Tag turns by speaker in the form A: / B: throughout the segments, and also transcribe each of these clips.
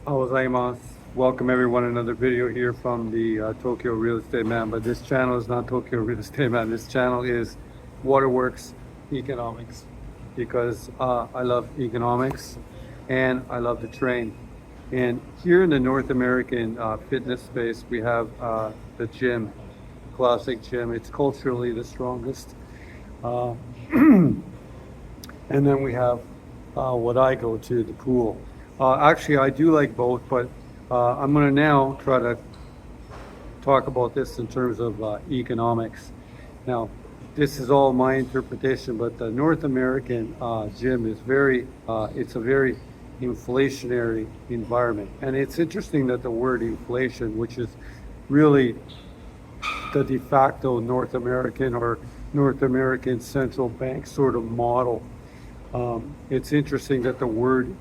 A: Gozaimasu. Welcome everyone, another video here from the Tokyo Real Estate Man, but this channel is not Tokyo Real Estate Man. This channel is WaterWorks Economics because I love economics and I love to train. And here in the North American fitness space, we have the gym, classic gym. It's culturally the strongest. Uh, and then we have what I go to, the pool. Actually, I do like both, but I'm going to now try to talk about this in terms of economics. Now, this is all my interpretation, but the North American gym is it's a very inflationary environment. And it's interesting that the word inflation, which is really the de facto North American or North American central bank sort of model. It's interesting that the word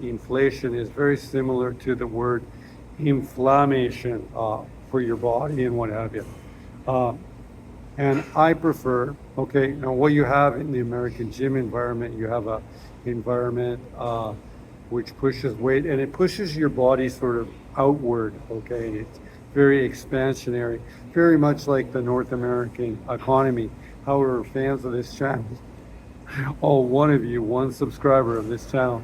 A: inflation is very similar to the word inflammation for your body and what have you. And I prefer, okay, now what you have in the American gym environment, you have a environment which pushes weight and it pushes your body sort of outward, okay? It's very expansionary, very much like the North American economy. However, fans of this channel, one of you, one subscriber of this channel,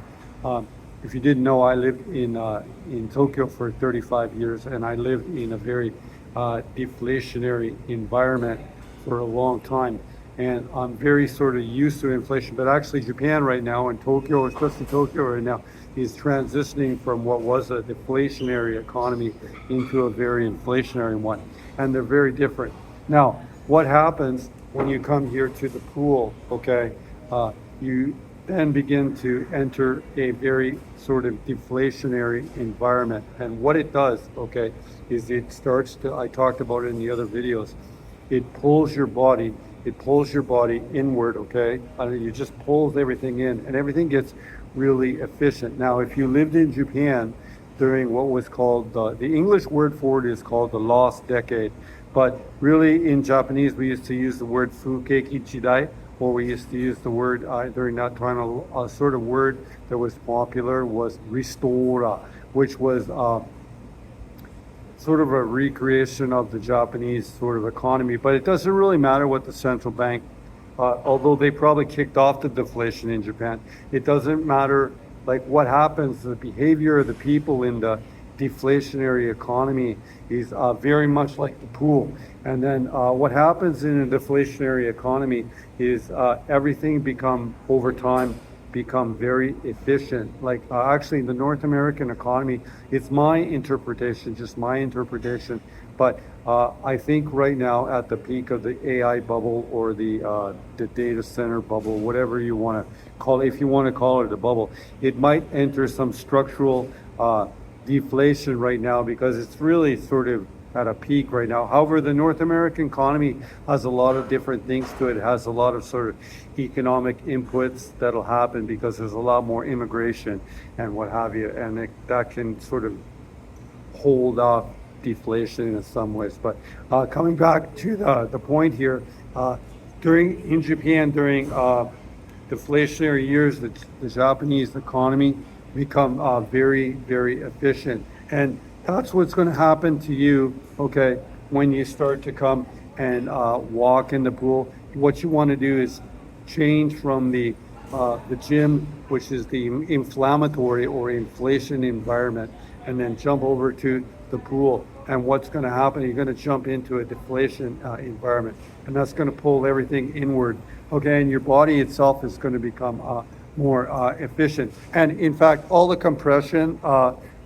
A: if you didn't know, I lived in Tokyo for 35 years, and I lived in a very deflationary environment for a long time. And I'm very sort of used to inflation, but actually Japan right now, and Tokyo, especially Tokyo right now, is transitioning from what was a deflationary economy into a very inflationary one. And they're very different. Now, what happens when you come here to the pool, okay, you then begin to enter a very sort of deflationary environment. And what it does, okay, is it starts to, I talked about it in the other videos, it pulls your body inward, okay? You just pulls everything in and everything gets really efficient. Now, if you lived in Japan during what was called, the English word for it is called the lost decade. But really in Japanese, we used to use the word fukeki jidai, or we used to use the word during that time, a sort of word that was popular was ristora, which was sort of a recreation of the Japanese sort of economy. But it doesn't really matter what the central bank, although they probably kicked off the deflation in Japan, it doesn't matter like what happens, the behavior of the people in the deflationary economy is very much like the pool. And then what happens in a deflationary economy is everything over time become very efficient. Like actually the North American economy, it's my interpretation, just my interpretation, but I think right now at the peak of the AI bubble or the data center bubble, whatever you want to call it, if you want to call it a bubble, it might enter some structural deflation right now because it's really sort of at a peak right now. However, the North American economy has a lot of different things to it. It has a lot of sort of economic inputs that'll happen because there's a lot more immigration and what have you, and that can sort of hold off deflation in some ways. But coming back to the point here, in Japan during deflationary years, the Japanese economy become very, very efficient. And that's what's going to happen to you, okay, when you start to come and walk in the pool. What you want to do is change from the gym, which is the inflammatory or inflation environment, and then jump over to the pool. And what's going to happen, you're going to jump into a deflation environment, and that's going to pull everything inward, okay, and your body itself is going to become more efficient. And in fact, all the compression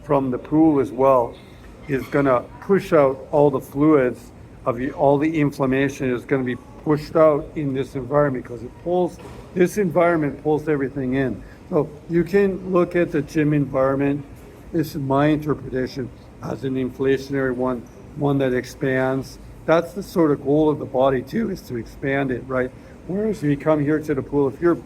A: from the pool as well is going to push out all the fluids all the inflammation is going to be pushed out in this environment because this environment pulls everything in. So you can look at the gym environment, this is my interpretation, as an inflationary one that expands. That's the sort of goal of the body too, is to expand it, right? Whereas when you come here to the pool, if your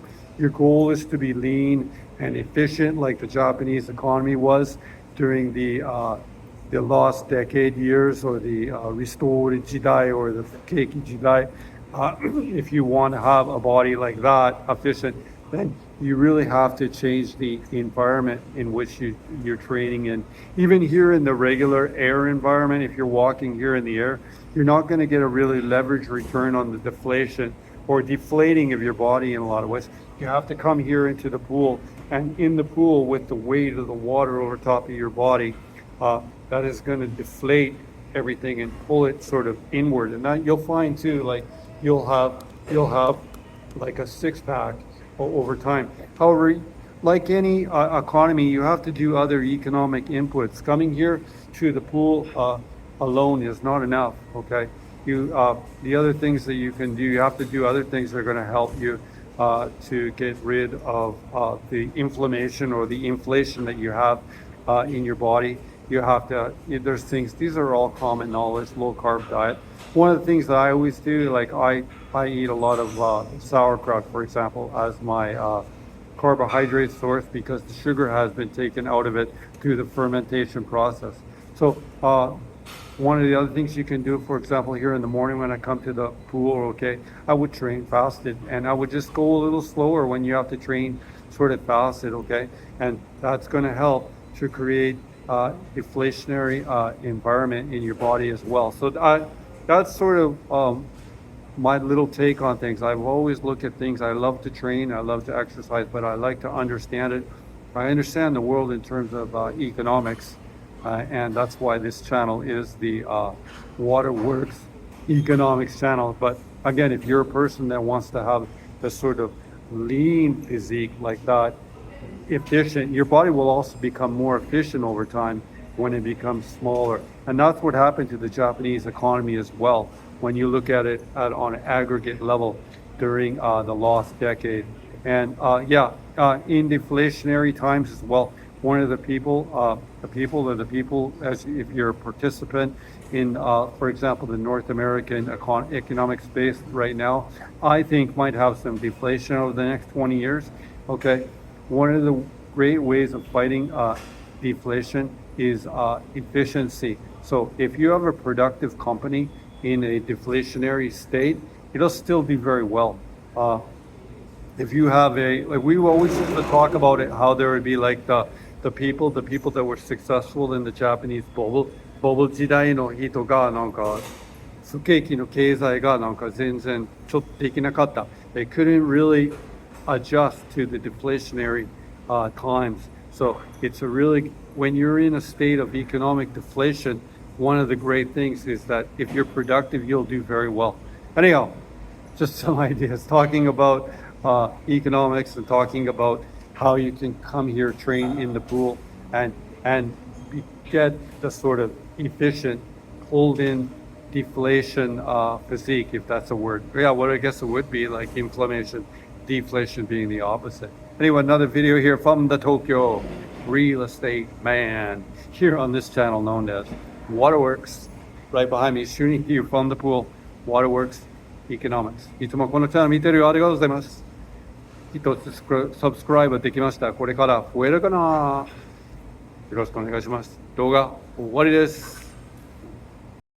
A: goal is to be lean and efficient like the Japanese economy was during the lost decade years, or the restored jidai, or the keiki jidai, if you want to have a body like that, efficient, then you really have to change the environment in which you're training in. Even here in the regular air environment, if you're walking here in the air, you're not going to get a really leverage return on the deflation or deflating of your body in a lot of ways. You have to come here into the pool, and in the pool with the weight of the water over top of your body, that is going to deflate everything and pull it sort of inward. And that you'll find too, like you'll have like a six-pack over time. However, like any economy, you have to do other economic inputs. Coming here to the pool alone is not enough. Okay, the other things that you can do, you have to do other things that are going to help you to get rid of the inflammation or the inflation that you have in your body. You have to, there's things, these are all common knowledge, low carb diet. One of the things that I always do, like I eat a lot of sauerkraut, for example, as my carbohydrate source because the sugar has been taken out of it through the fermentation process. So one of the other things you can do, for example, here in the morning when I come to the pool, okay, I would train fasted and I would just go a little slower when you have to train sort of fasted, okay? And that's going to help to create deflationary environment in your body as well. So that's sort of my little take on things. I've always looked at things. I love to train, I love to exercise, but I like to understand it. I understand the world in terms of economics, and that's why this channel is the WaterWorks Economics channel. But again, if you're a person that wants to have the sort of lean physique like that, efficient, your body will also become more efficient over time when it becomes smaller. And that's what happened to the Japanese economy as well when you look at it on an aggregate level during the lost decade. And in deflationary times as well, one of the people, as if you're a participant in, for example, the North American economic space right now, I think might have some deflation over the next 20 years. Okay. One of the great ways of fighting deflation is efficiency. So if you have a productive company in a deflationary state, it'll still do very well. If you have like we always used to talk about it, how there would be like the people that were successful in the Japanese bubble 時代の人がなんか不景気の経済がなんか全然ちょっとできなかった。They couldn't really adjust to the deflationary times. So it's a really, when you're in a state of economic deflation, one of the great things is that if you're productive, you'll do very well. Anyhow, just some ideas talking about economics and talking about how you can come here, train in the pool, and get the sort of efficient, hold in deflation physique, if that's a word. Yeah, what I guess it would be like inflammation, deflation being the opposite. Anyway, another video here from the Tokyo real estate man here on this channel known as WaterWorks. Right behind me, shooting here from the pool, WaterWorks Economics. いつもこのチャンネル見てるよ。ありがとうございます。一つサブスクライブできました。これから増えるかな。よろしくお願いします。動画終わりです。